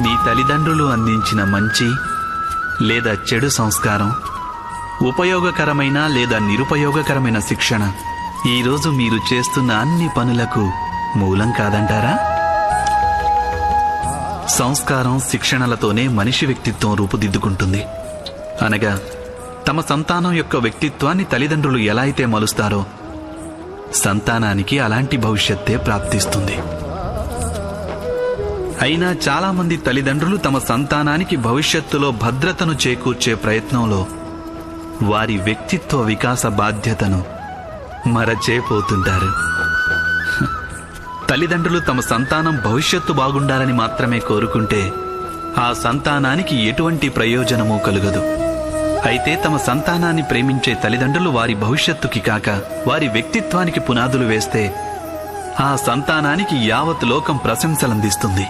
మీ తల్లిదండ్రులు అందించిన మంచి లేదా చెడు సంస్కారం, ఉపయోగకరమైన లేదా నిరుపయోగకరమైన శిక్షణ ఈరోజు మీరు చేస్తున్న అన్ని పనులకు మూలం కాదంటారా? సంస్కారం, శిక్షణలతోనే మనిషి వ్యక్తిత్వం రూపుదిద్దుకుంటుంది. అనగా తమ సంతానం యొక్క వ్యక్తిత్వాన్ని తల్లిదండ్రులు ఎలా అయితే మలుస్తారో సంతానానికి అలాంటి భవిష్యత్తే ప్రాప్తిస్తుంది. అయినా చాలా మంది తల్లిదండ్రులు తమ సంతానానికి భవిష్యత్తులో భద్రతను చేకూర్చే ప్రయత్నంలో వారి వ్యక్తిత్వ వికాస బాధ్యతను మరచేపోతుంటారు. తల్లిదండ్రులు తమ సంతానం భవిష్యత్తు బాగుండాలని మాత్రమే కోరుకుంటే ఆ సంతానానికి ఎటువంటి ప్రయోజనమూ కలుగదు. అయితే తమ సంతానాన్ని ప్రేమించే తల్లిదండ్రులు వారి భవిష్యత్తుకి కాక వారి వ్యక్తిత్వానికి పునాదులు వేస్తే ఆ సంతానానికి యావత్ లోకం ప్రశంసలందిస్తుంది.